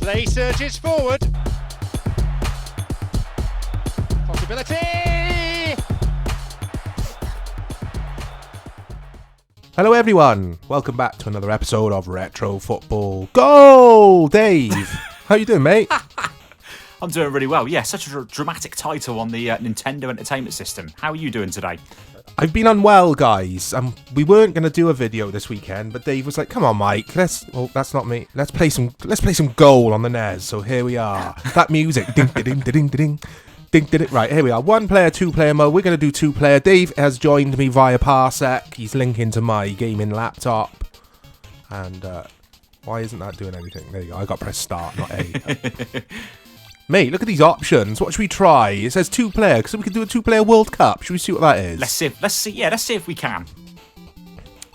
Play surges forward. Possibility! Hello everyone, welcome back to another episode of Retro Football Goal! Dave, how you doing, mate? I'm doing really well. Yeah, such a dramatic title on the Nintendo Entertainment System. How are you doing today? I've been unwell, guys. We weren't going to do a video this weekend, but Dave was like, "Come on, Mike. That's not me. Let's play some Goal on the NES." So here we are. That music, ding ding ding ding ding ding. Right, here we are. 1-player, 2-player mode. We're going to do 2-player. Dave has joined me via Parsec. He's linking to my gaming laptop. And why isn't that doing anything? There you go. I got to press start, not A. Mate, look at these options. What should we try? It says 2-player, so we could do a 2-player World Cup. Should we see what that is? Let's see if we can.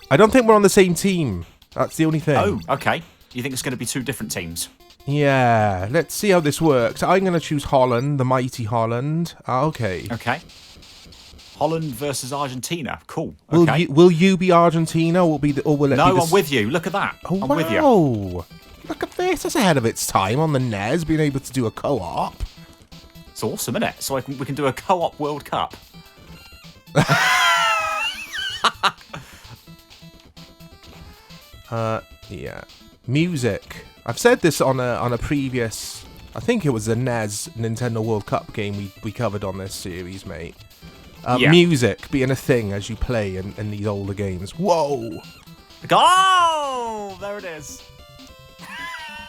I don't think we're on the same team. That's the only thing. Oh, okay. You think it's going to be two different teams? Yeah, let's see how this works. I'm going to choose Holland, the mighty Holland. Okay. Okay. Holland versus Argentina. Cool. Will Okay. you be Argentina, or will it be No, I'm with you. Look at that. Oh, I'm wow. with you. Look at this. That's ahead of its time on the NES, being able to do a co-op. It's awesome, isn't it? So we can do a co-op World Cup. Yeah. Music. I've said this on a previous, I think it was the NES Nintendo World Cup game we covered on this series, mate. Yeah. Music being a thing as you play in these older games. Whoa! Oh, there it is.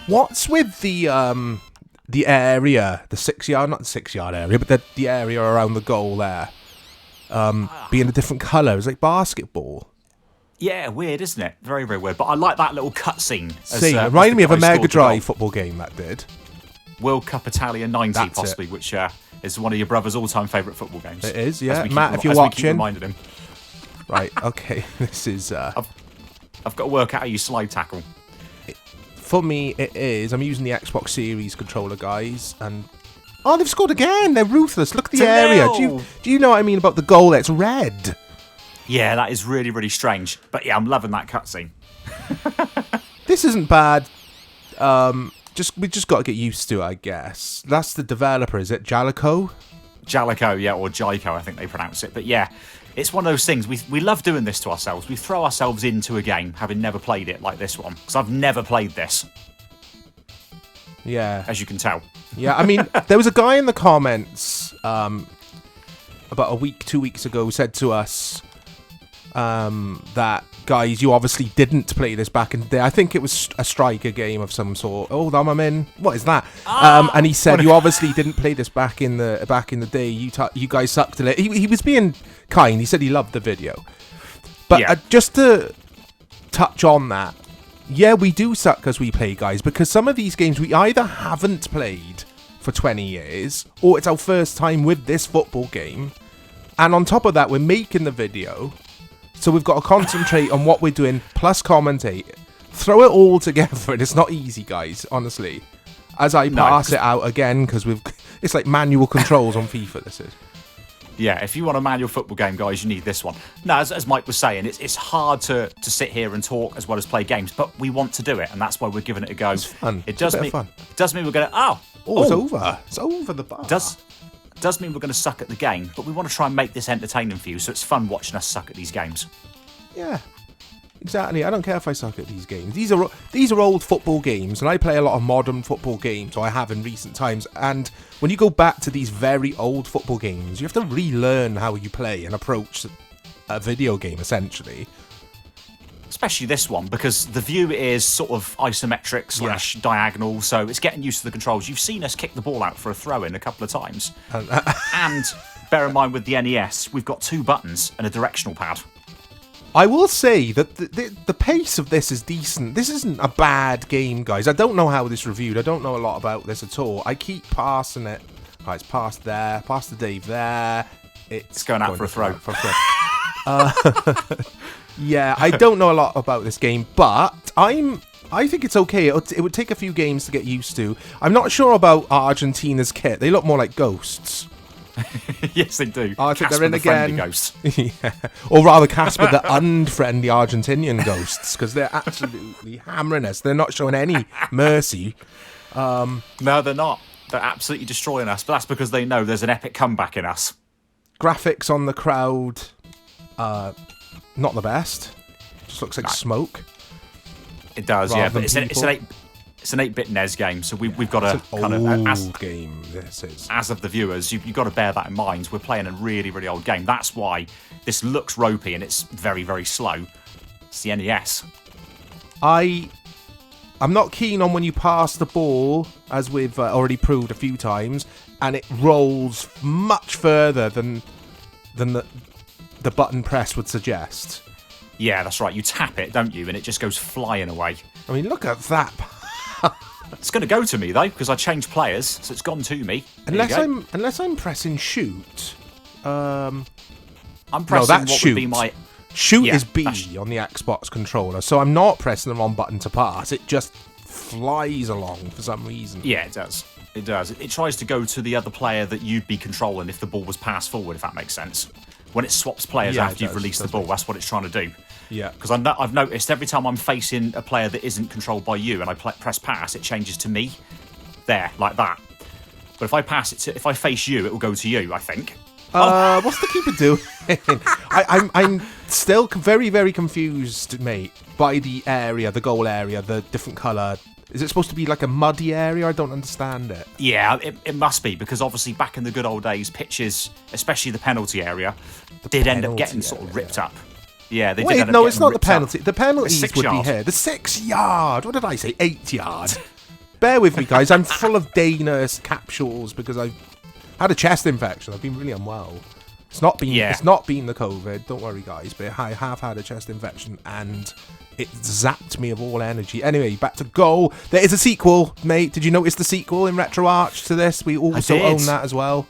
What's with the area, the 6-yard, not the 6-yard area, but the area around the goal there, being a different colour? It's like basketball. Yeah, weird, isn't it? Very, very weird. But I like that little cutscene. See, it reminded me of a Mega Drive football game that did. World Cup Italia 90, That's possibly, it. which is one of your brother's all-time favourite football games. It is, yeah. As we Matt, keep, if you're as we watching. keep reminding him. Right, okay. This is... I've got to work out how you slide tackle. For me, it is. I'm using the Xbox Series controller, guys, and... Oh, they've scored again! They're ruthless. Look at the area. Do you know what I mean about the goal? It's red. Yeah, that is really, really strange. But yeah, I'm loving that cutscene. This isn't bad. We just got to get used to it, I guess. That's the developer, is it? Jalico? Jalico, yeah, or Jaiko, I think they pronounce it. But yeah, it's one of those things. We love doing this to ourselves. We throw ourselves into a game, having never played it like this one. Because I've never played this. Yeah. As you can tell. Yeah, I mean, there was a guy in the comments about a week, 2 weeks ago, who said to us that, guys, you obviously didn't play this back in the day. I think it was a striker game of some sort. Oh, I'm in. What is that? And he said, you obviously didn't play this back in the day. You guys sucked at it. He was being kind. He said he loved the video. But yeah. Just to touch on that, yeah, we do suck as we play, guys, because some of these games we either haven't played for 20 years or it's our first time with this football game. And on top of that, we're making the video. So we've got to concentrate on what we're doing, plus commentate. Throw it all together, and it's not easy, guys, honestly. As I pass it out again, because it's like manual controls on FIFA, this is. Yeah, if you want a manual football game, guys, you need this one. No, as Mike was saying, it's hard to sit here and talk as well as play games, but we want to do it, and that's why we're giving it a go. It's fun. It does mean we're going to... Oh, it's over. It's over the bar. Does mean we're going to suck at the game, but we want to try and make this entertaining for you, so it's fun watching us suck at these games. Yeah, exactly. I don't care if I suck at these games. These are old football games, and I play a lot of modern football games, or I have in recent times. And when you go back to these very old football games, you have to relearn how you play and approach a video game, essentially. Especially this one, because the view is sort of isometric / diagonal, so it's getting used to the controls. You've seen us kick the ball out for a throw-in a couple of times. And bear in mind with the NES, we've got 2 buttons and a directional pad. I will say that the pace of this is decent. This isn't a bad game, guys. I don't know how this reviewed. I don't know a lot about this at all. I keep passing it. Right, it's past there, past the Dave there. It's going out for a throw. Yeah, I don't know a lot about this game, but I think it's okay. It would take a few games to get used to. I'm not sure about Argentina's kit. They look more like ghosts. Yes, they do. I think Casper they're in the again. Ghost. Yeah. Or rather, Casper the unfriendly Argentinian ghosts, because they're absolutely hammering us. They're not showing any mercy. No, they're not. They're absolutely destroying us, but that's because they know there's an epic comeback in us. Graphics on the crowd, not the best. Just looks like smoke. It does, rather yeah. than But it's an 8-bit NES game, so we've got to kind of old game. This is as of the viewers, you've got to bear that in mind. We're playing a really, really old game. That's why this looks ropey and it's very, very slow. It's the NES. I'm not keen on when you pass the ball, as we've already proved a few times, and it rolls much further than the button press would suggest. Yeah, that's right. You tap it, don't you? And it just goes flying away. I mean, look at that. It's going to go to me though, because I changed players, so it's gone to me. Unless I'm pressing shoot. I'm pressing what would be my shoot is B on the Xbox controller, so I'm not pressing the wrong button to pass. It just flies along for some reason. Yeah, it does. It does. It tries to go to the other player that you'd be controlling if the ball was passed forward, if that makes sense. When it swaps players after you've released the ball, that's what it's trying to do. Yeah. Because I've noticed every time I'm facing a player that isn't controlled by you and I press pass, it changes to me. There, like that. But if I pass it if I face you, it will go to you, I think. What's the keeper doing? I'm still very, very confused, mate, by the area, the goal area, the different colour. Is it supposed to be like a muddy area? I don't understand it. Yeah, it must be, because obviously back in the good old days, pitches, especially the penalty area, did end up getting sort of ripped up. Yeah, they did end up no, it's not the ripped up. penalty. The penalties would be here. The 6 yard. What did I say? 8 yard. Bear with me, guys. I'm full of Dana's capsules because I've had a chest infection. I've been really unwell. It's not been the COVID. Don't worry, guys. But I have had a chest infection and it zapped me of all energy. Anyway, back to goal. There is a sequel, mate. Did you notice the sequel in RetroArch to this? We also own that as well.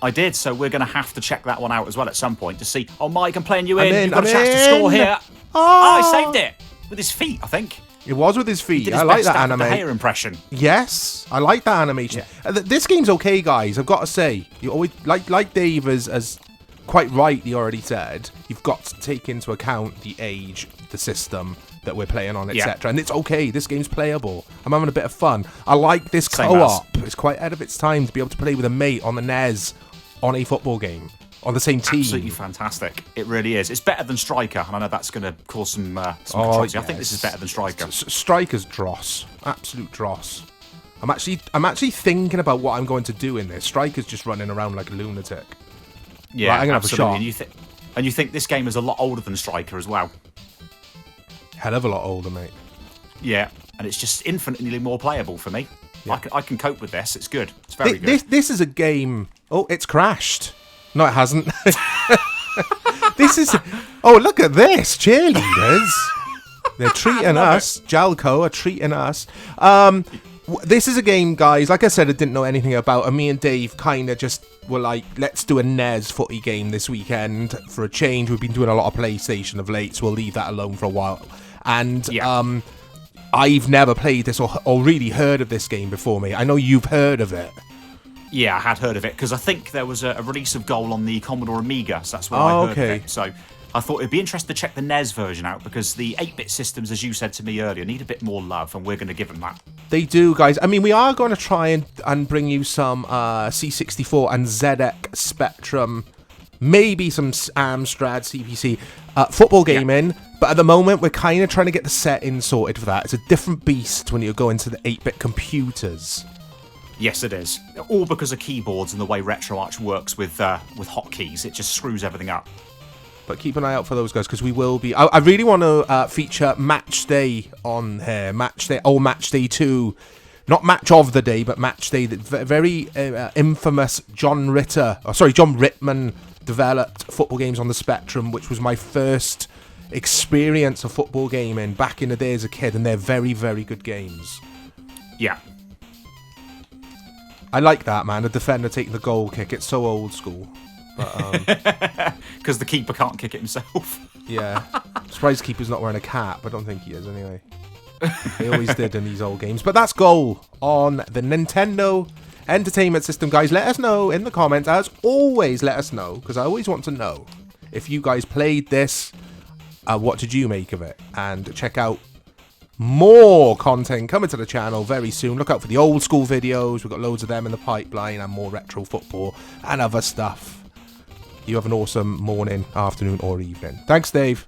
I did, so we're going to have to check that one out as well at some point to see. Oh, Mike, I'm playing you in. You've got a chance to score here. Oh, he saved it with his feet, I think. It was with his feet. I like that anime. The hair impression. Yes, I like that animation. Yeah. This game's okay, guys. I've got to say, you always like Dave has quite rightly already said. You've got to take into account the age, the system that we're playing on, etc. And it's okay. This game's playable. I'm having a bit of fun. I like this co-op. It's quite ahead of its time to be able to play with a mate on the NES on a football game on the same team. Absolutely fantastic. It really is. It's better than Striker, and I know that's going to cause some controversy. I think this is better than Striker. Striker's dross. Absolute dross. I'm actually thinking about what I'm going to do in this. Striker's just running around like a lunatic. Yeah, right, I'm gonna absolutely. have a shot. And you think this game is a lot older than Striker as well. Hell of a lot older, mate. Yeah, and it's just infinitely more playable for me. Yeah. I can cope with this. It's good. It's very good. This is a game. Oh, it's crashed. No, it hasn't. This is. Oh, look at this. Cheerleaders. They're treating us. Jalco are treating us. This is a game, guys, like I said, I didn't know anything about, and me and Dave kind of just were like, let's do a NES footy game this weekend for a change. We've been doing a lot of PlayStation of late, so we'll leave that alone for a while. And I've never played this or really heard of this game before, mate. I know you've heard of it. Yeah, I had heard of it, because I think there was a release of Goal on the Commodore Amiga, so that's where I heard of it. So I thought it'd be interesting to check the NES version out, because the 8-bit systems, as you said to me earlier, need a bit more love, and we're going to give them that. They do, guys. I mean, we are going to try and bring you some C64 and ZX Spectrum, maybe some Amstrad CPC football gaming, but at the moment, we're kind of trying to get the settings sorted for that. It's a different beast when you go into the 8-bit computers. Yes, it is. All because of keyboards and the way RetroArch works with hotkeys. It just screws everything up. But keep an eye out for those guys, because we will be. I really want to feature Match Day on here. Match Day 2. Not Match of the Day, but Match Day. The very infamous John Rittman developed football games on the Spectrum, which was my first experience of football gaming back in the day as a kid, and they're very, very good games. Yeah. I like that, man. The defender taking the goal kick. It's so old school. Because the keeper can't kick it himself. Yeah. Surprised keeper's not wearing a cap. I don't think he is, anyway. They always did in these old games. But that's Goal on the Nintendo Entertainment System, guys. Let us know in the comments. As always, let us know, because I always want to know if you guys played this. What did you make of it? And check out more content coming to the channel very soon. Look out for the old school videos. We've got loads of them in the pipeline, and more retro football and other stuff. You have an awesome morning, afternoon, or evening. Thanks, Dave.